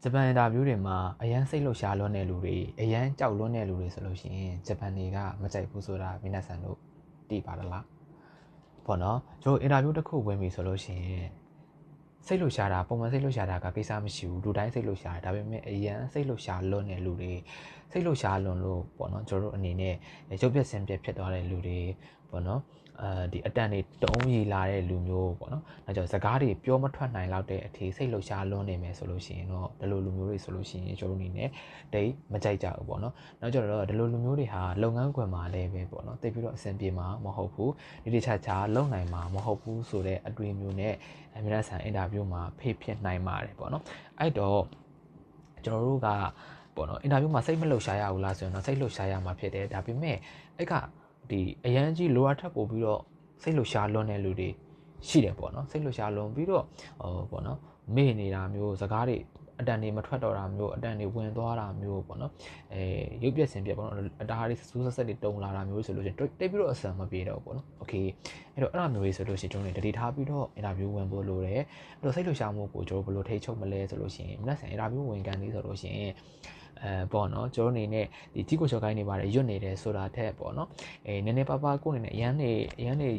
ဂျပန်အင်တာဗျူးတွေမှာအရန်စိတ်လှုပ်ရှားလွန်းတဲ့လူတွေအရန်ကြောက်လွန်းတဲ့လူတွေဆိုလို့ရှိရင်ဂျပန်တွေကမကြိုက်ဘူးဆိုတာမိနဆန်တို့သိပါလားပေါ့နော်ကျွန်တော်အင်တာဗျူးတစ်ခုဝင်ပြီဆိုလို့ရှိရင်စိတ်လှုပ်ရှားတာပုံမှန်စိတ်လှုပ်ရှားတာကကိစ္စမရှိဘူးလူတိုင်းစိတ်လှုပ်ရှားတယ်ဒါပေမဲ့အရန်စိတ်လှုပ်ရှားလွန်းတဲ့လူတွေစိတ်လှုပ်ရှားလွန်းလို့ပေါ့နော်ကျွန်တော်တို့အနေနဲ့ရုပ်ပြက်ဆင်းပြက်ဖြစ်သွားတဲ့လူတွေပေါ့နော်ဒီအတန်တွေတုံးရီလာတဲ့လူမျိုးပေါ့နော်။ဒါကြောင့်စကားတွေပြောမထွက်နိုင်လောက်တဲ့အထိစိတ်လှုပ်ရှားလွန်းနေမယ်ဆိုလို့ရှိရင်တော့ဒီလိုလူမျိုးတွေဆိုလို့ရှိရင်ကျွန်တော်တို့အနေနဲ့တိတ်မကြိုက်ကြဘူးပေါ့နော်။နောက်ကျတော့ဒီလိုလူမျိုးတွေဟာလုပ်ငန်းခွင်မှာလည်းပဲပေါ့နော်။တိတ်ပြီးတော့အဆင်ပြေမှာမဟုတ်ဘူး။ဒီချာလုံနိုင်မှာမဟုတ်ဘူးဆိုတဲ့အတွေ့အမျိုးနဲ့အများဆန်အင်တာဗျူးမှာဖေ့ဖြစ်နိုင်ပါတယ်ပေါ့နော်။အဲ့တော့ကျွန်တော်တို့ကပေါ့နော်အင်တာဗျူးမှာစိတ်မလှုပ်ရှားရဘူးလားဆိုရင်တော့စိတ်လှုပ်ရှားရမှာဖြစ်တယ်ဒါပေမဲ့အဲ့ကဒီအရန်ကြီးလိုအပ်ထပ်ပို့ပြီးတော့စိတ်လှုပ်ရှားလွန်းတဲ့လူတွေရှိတယ်ပေါ့နော်စိတ်လှုပ်ရှားလွန်းပြီးတော့ပေါ့နော်မေ့နေတာမျိုးစကားတွေအတန်တွေမထွက်တော့တာမျိုးအတန်တွေဝင်သွားတာမျိုးပေါ့နော်ရုပ်ပြက်စင်ပြက်ပေါ့နော်အတားတွေစူးဆက်ဆက်တွေတုံလာတာမျိုးဆိုလို့ရှိရင်တိတ်ပြီးတော့အဆင်မပြေတော့ပေါ့နော်โอเคအဲ့တော့အဲ့လိုမျိုးတွေဆိုလို့ရှိရင်ကျွန်တော်တို့တတိထားပြီးတော့အင်တာဗျူးဝင်ဖို့လိုတယ်အဲ့တော့စိတ်လှုပ်ရှားမှုကိုကျွန်တော်ဘယ်လိုထိချုပ်မလဲဆိုလို့ရှိရင်မနက်ဆန်အင်တာဗျူးဝင်ကန်နေဆိုလို့ရှိရင်ပေါ့နော်ကျွန်တော်အနေနဲ့ဒီကြီးကိုချော်ကိုင်းနေပါတယ်ရွတ်နေတယ်ဆိုတာထက်ပေါ့နော်နည်းနည်းပါးပါးကိုယ်အနေနဲ့အရန်နေ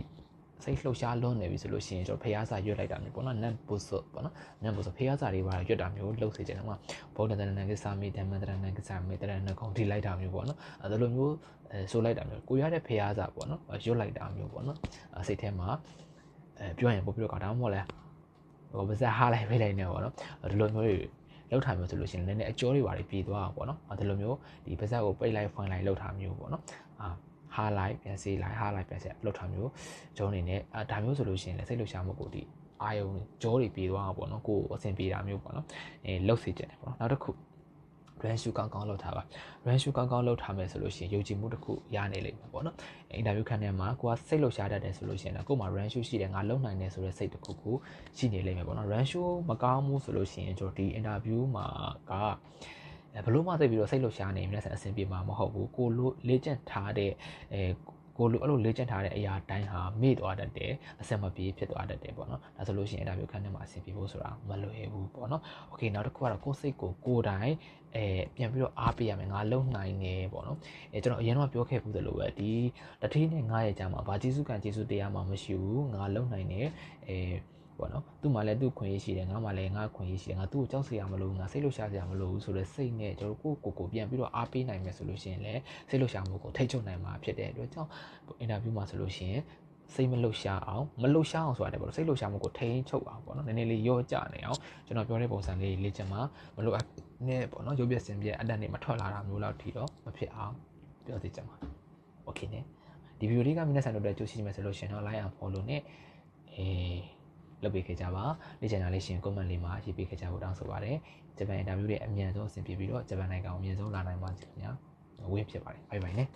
စိတ်လှုပ်ရှားလွန်းနေပြီဆိုလို့ရှိရင်ကျွန်တော်ဖျားစာရွတ်လိုက်တာမျိုးပေါ့နော်နတ်ဘုဆိုပေါ့နော်နတ်ဘုဆိုဖျားစာတွေပါရွတ်တာမျိုးလှုပ်စေချင်တယ်မှာဗုဒ္ဓတရဏကိစ္စမိဓမ္မတရဏကိစ္စမိတရဏကုံထိလိုက်တာမျိုးပေါ့နော်အဲလိုမျိုးဆိုလိုက်တာမျိုးကိုရတဲ့ဖျားစာပေါ့နော်ရွတ်လိုက်တာမျိုးပေါ့နော်စိတ်ထဲမှာပြောရင်ပို့ပြီးတော့ဒါမှမဟုတ်လဲဟိုပါစဟားလိုက်ပေးလိုက်နေပေါ့နော်ဒီလိုမျိုးတွေလောက်ထားမျိုးဆိုလို့ရှိရင်လည်းနည်းနည်းအကျော်တွေပါပြီးသွားအောင်ပေါ့နော်ဒီလိုမျိုးဒီပါစက်ကိုပိတ်လိုက်ဖွင့်လိုက်လောက်ထားမျိုးပေါ့နော်ဟားလိုက်ပြန်စေးလိုက်ဟားလိုက်ပြန်စေးလောက်ထားမျိုးကျုံးနေနဲ့ဒါမျိုးဆိုလို့ရှိရင်လည်းစိတ်လှုပ်ရှားမှုကိုဒီအာယုံကြောတွေပြေးသွားအောင်ပေါ့နော်ကိုယ်အဆင်ပြေတာမျိုးပေါ့နော်လှုပ်စေချင်တယ်ပေါ့နော်နောက်တစ်ခု run shoe ကောင်းကောင်းလုပ်ထားပါ run shoe ကောင်းကောင်းလုပ်ထားမယ်ဆိုလို့ရှိရင်ယုံကြည်မှုတစ်ခုရနေလိမ့်မယ်ပေါ့နော်အင်တာဗျူးခန်းထဲမှာကိုကစိတ်လှုပ်ရှားတတ်တယ်ဆိုလို့ရှိရင်တော့ကိုယ်မှာ run shoe ရှိတယ်ငါလုံနိုင်တယ်ဆိုတဲ့စိတ်တစ်ခုကိုရှိနေလိမ့်မယ်ပေါ့နော် run shoe မကောင်းဘူးဆိုလို့ရှိရင်ကျွန်တော်ဒီအင်တာဗျူးမှာကဘလို့မှသိပြီးတော့စိတ်လှုပ်ရှားနေမြဲအဆင်ပြေမှာမဟုတ်ဘူးကိုလိုလေ့ကျင့်ထားတဲ့ကိုလိုအဲ့လိုလေ့ကျင့်ထားတဲ့အရာတိုင်းဟာမေ့သွားတတ်တယ်အဆင်မပြေဖြစ်သွားတတ်တယ်ပေါ့နော်ဒါဆိုလို့ရှိရင်အင်တာဗျူးခန်းထဲမှာအဆင်ပြေဖို့ဆိုတာမလွယ်ဘူးပေါ့နော်โอเคနောက်တစ်ခုကတော့ကိုယ်စိတ်ကိုတိုင်ပြန်ပြီးတော့အားပေးရမယ်ငါလုံနိုင်နေပေါ့နော်ကျွန်တော်အရင်တော့ပြောခဲ့ဘူးသလိုပဲဒီတတိနဲ့ငါရဲ့ကြားမှာဘာကျေးဇူးကံကျေးဇူးတရားမှမရှိဘူးငါလုံနိုင်နေပေါ့နော်သူ့မှာလည်းသူ့ခွင့်ရရှိတယ်ငါမှလည်းငါခွင့်ရရှိတယ်ငါသူ့ကိုကြောက်စရာမလိုငါစိတ်လှုပ်ရှားစရာမလိုဘူးဆိုတော့စိတ်နဲ့ကျွန်တော်ကိုပြန်ပြီးတော့အားပေးနိုင်မယ်ဆိုလို့ရှိရင်လည်းစိတ်လှုပ်ရှားမှုကိုထိတ်ချုပ်နိုင်မှာဖြစ်တဲ့အတွက်ကြောင့်အင်တာဗျူးမှာဆိုလို့ရှိရင်စိတ်မလှုပ်ရှားအောင်မလှုပ်ရှားအောင်ဆိုတာပေါ့စိတ်လှုပ်ရှားမှုကိုထိန်းချုပ်အောင်ပေါ့နော်နည်းနည်းလေးရော့ကျနေအောင်ကျွန်တော်ပြောတဲ့ပုံစံလေးလေ့ကျင့်မှာမလို့နဲ့ပေါ့နော်ရုပ်ပြစင်ပြအတန်တွေမထွက်လာတာမျိုးလောက်ထိတော့မဖြစ်အောင်ပြောသိချင်ပါโอเคねဒီဗီဒီယိုလေးကမိနစ်ဆန်တော့ကြိုးရှိမယ်ဆိုလို့ရှင်တော့ like and follow နဲ့လုပ်ပေးခဲ့ကြပါလေ့ကျင့်တာလေးရှင် comment လေးမှာရေးပေးခဲ့ကြဖို့တောင်းဆိုပါတယ်ဂျပန်အင်တာဗျူးတွေအမြန်ဆုံးအဆင်ပြေပြီးတော့ဂျပန်နိုင်ငံကိုအမြန်ဆုံးလာနိုင်ပါစေခင်ဗျာဝင်းဖြစ်ပါတယ်ဘိုင်ဘိုင်နဲ့